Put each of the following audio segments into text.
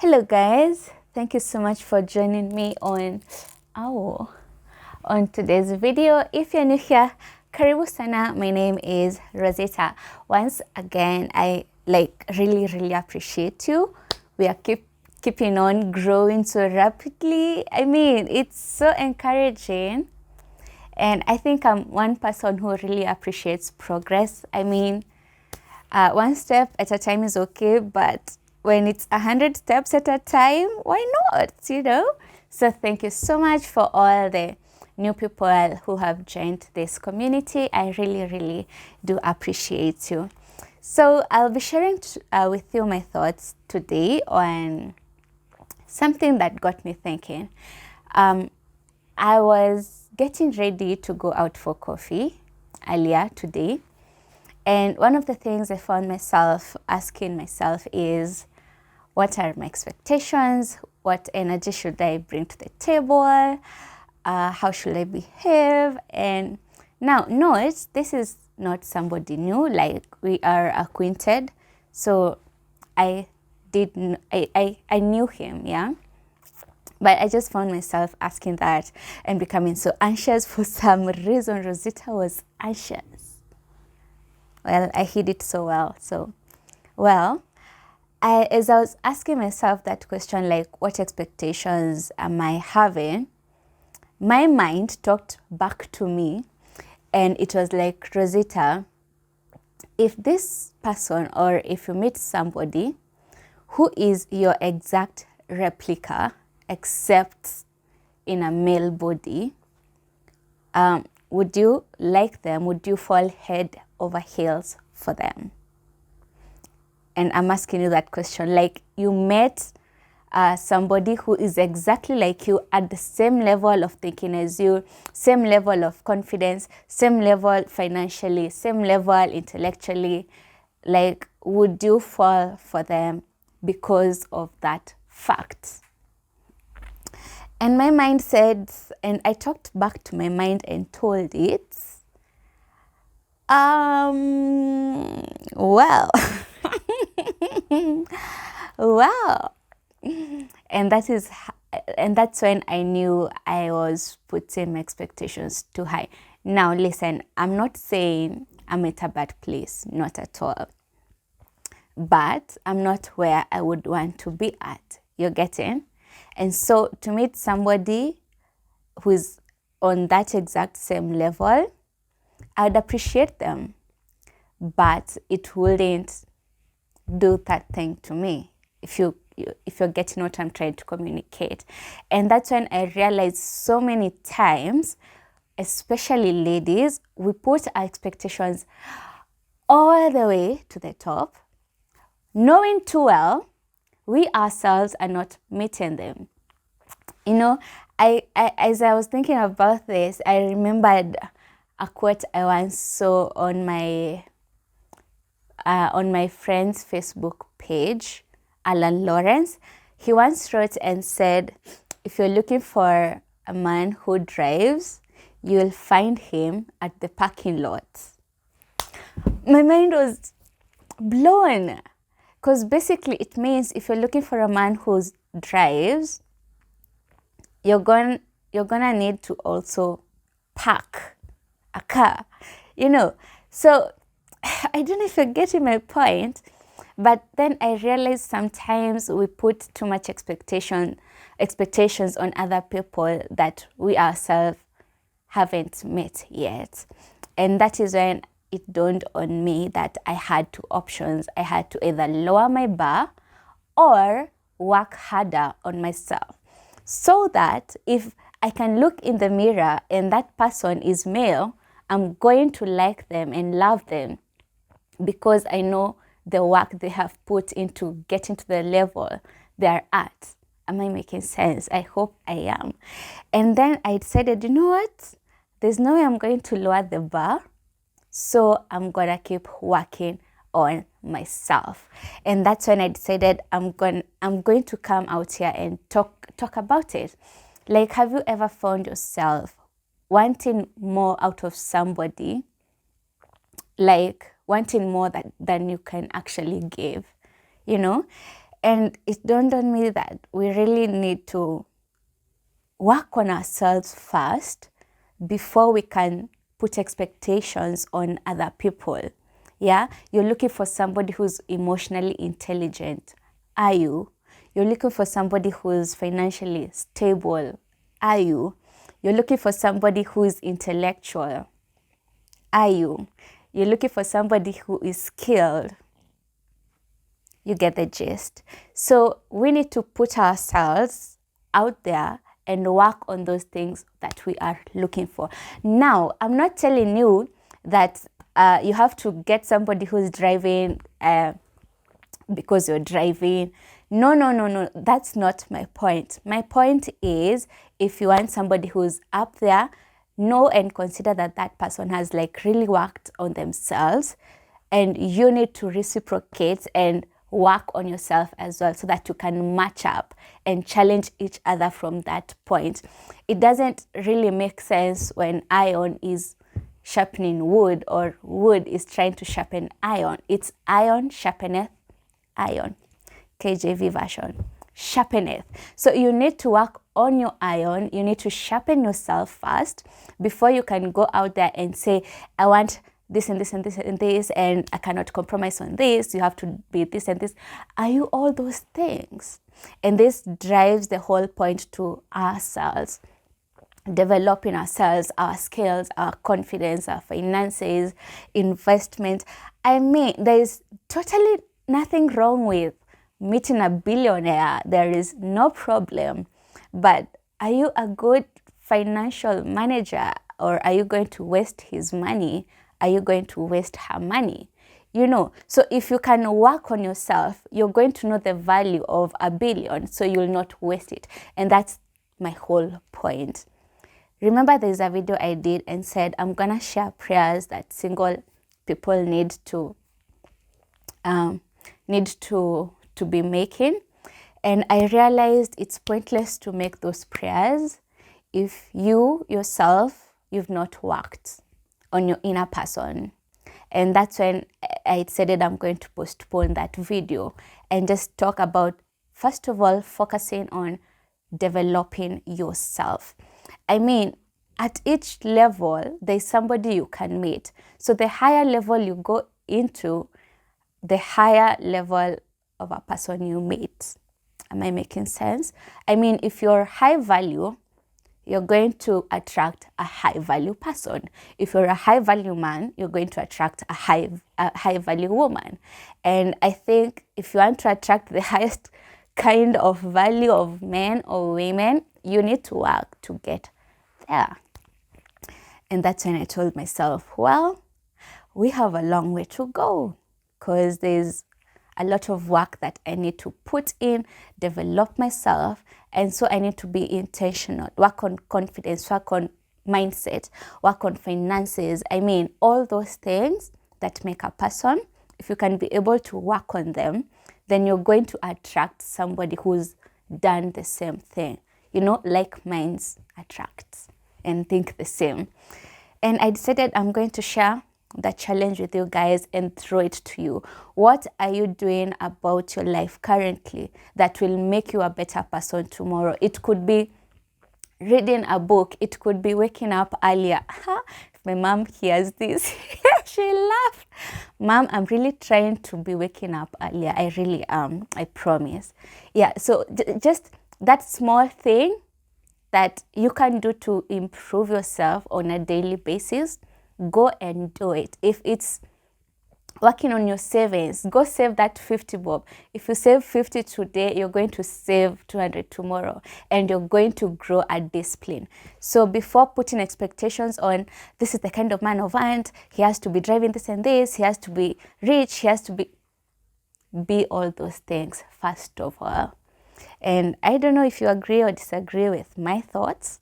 Hello guys, thank you so much for joining me on today's video. If you're new here, karibu sana. My name is Rozitta. Once again, I really appreciate you. We are keeping on growing so rapidly. I mean, it's so encouraging. And I think I'm one person who really appreciates progress. I mean, one step at a time is okay, but when it's 100 steps at a time, why not, So thank you so much for all the new people who have joined this community. I really do appreciate you. So I'll be sharing with you my thoughts today on something that got me thinking. I was getting ready to go out for coffee earlier today. And one of the things I found myself asking myself is, what are my expectations? What energy should I bring to the table? How should I behave? And now, note, this is not somebody new, like we are acquainted. So I knew him, yeah? But I just found myself asking that and becoming so anxious for some reason. Rozitta was anxious. Well, I hid it so well. As I was asking myself that question, like, what expectations am I having? My mind talked back to me, and it was like, Rozitta, if this person, or if you meet somebody who is your exact replica, except in a male body, would you like them? Would you fall head over heels for them? And I'm asking you that question, like you met somebody who is exactly like you, at the same level of thinking as you, same level of confidence, same level financially, same level intellectually. Like, would you fall for them because of that fact? And my mind said, and I talked back to my mind and told it, well, well, and that's when I knew I was putting my expectations too high. Now, listen, I'm not saying I'm at a bad place, not at all. But I'm not where I would want to be at. You're getting? And so to meet somebody who's on that exact same level, I'd appreciate them, but it wouldn't do that thing to me, if you're getting what I'm trying to communicate. And that's when I realized so many times, especially ladies, we put our expectations all the way to the top, knowing too well we ourselves are not meeting them. As I was thinking about this, I remembered a quote I once saw on my friend's Facebook page, Alan Lawrence. He once wrote and said, if you're looking for a man who drives, you'll find him at the parking lot. My mind was blown, because basically it means if you're looking for a man who drives, you're gonna need to also park a car, So I don't know if you're getting my point, but then I realized sometimes we put too much expectations on other people that we ourselves haven't met yet. And that is when it dawned on me that I had two options. I had to either lower my bar or work harder on myself, so that if I can look in the mirror and that person is male, I'm going to like them and love them, because I know the work they have put into getting to the level they're at. Am I making sense? I hope I am. And then I decided, you know what? There's no way I'm going to lower the bar, so I'm gonna keep working on myself. And that's when I decided I'm going to come out here and talk about it. Like, have you ever found yourself wanting more out of somebody, like wanting more than you can actually give, And it dawned on me that we really need to work on ourselves first before we can put expectations on other people. Yeah, you're looking for somebody who's emotionally intelligent. Are you? You're looking for somebody who's financially stable. Are you? You're looking for somebody who is intellectual. Are you? You're looking for somebody who is skilled. You get the gist. So we need to put ourselves out there and work on those things that we are looking for. Now, I'm not telling you that you have to get somebody who's driving because you're driving. No. That's not my point. My point is, if you want somebody who's up there, know and consider that that person has like really worked on themselves, and you need to reciprocate and work on yourself as well so that you can match up and challenge each other from that point. It doesn't really make sense when iron is sharpening wood or wood is trying to sharpen iron. It's iron sharpeneth iron. KJV version. Sharpeneth. So you need to work on your iron. You need to sharpen yourself first before you can go out there and say, I want this and this and this and this, and I cannot compromise on this. You have to be this and this. Are you all those things? And this drives the whole point to ourselves, developing ourselves, our skills, our confidence, our finances, investment. I mean, there is totally nothing wrong with meeting a billionaire. There is no problem. But are you a good financial manager, or are you going to waste his money? Are you going to waste her money? You know, so if you can work on yourself, you're going to know the value of a billion, so you'll not waste it. And that's my whole point. Remember, there's a video I did and said I'm gonna share prayers that single people need to be making. And I realized it's pointless to make those prayers if you yourself, you've not worked on your inner person. And that's when I decided I'm going to postpone that video and just talk about, first of all, focusing on developing yourself. I mean, at each level, there's somebody you can meet. So the higher level you go into, the higher level of a person you meet. Am I making sense? I mean, if you're high value, you're going to attract a high value person. If you're a high value man, you're going to attract a high value woman. And I think if you want to attract the highest kind of value of men or women, you need to work to get there. And that's when I told myself, well, we have a long way to go, because there's a lot of work that I need to put in, develop myself. And so I need to be intentional, work on confidence, work on mindset, work on finances. I mean, all those things that make a person, if you can be able to work on them, then you're going to attract somebody who's done the same thing. You know, like minds attract and think the same. And I decided I'm going to share the challenge with you guys and throw it to you. What are you doing about your life currently that will make you a better person tomorrow? It could be reading a book. It could be waking up earlier. If my mom hears this, she laughed. Mom, I'm really trying to be waking up earlier. I really am. I promise. Yeah, so just that small thing that you can do to improve yourself on a daily basis, go and do it. If it's working on your savings, go save that 50 bob. If you save 50 today, you're going to save 200 tomorrow, and you're going to grow a discipline. So before putting expectations on, this is the kind of man I want, he has to be driving this and this, he has to be rich, he has to be all those things first of all. And I don't know if you agree or disagree with my thoughts,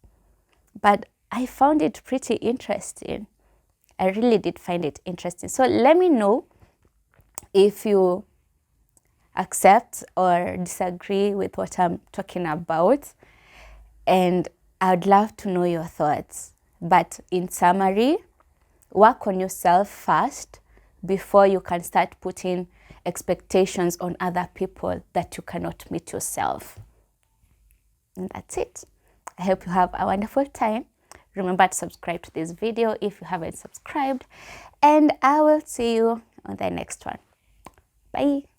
but I found it pretty interesting. I really did find it interesting. So let me know if you accept or disagree with what I'm talking about. And I'd love to know your thoughts. But in summary, work on yourself first before you can start putting expectations on other people that you cannot meet yourself. And that's it. I hope you have a wonderful time. Remember to subscribe to this video if you haven't subscribed, and I will see you on the next one. Bye.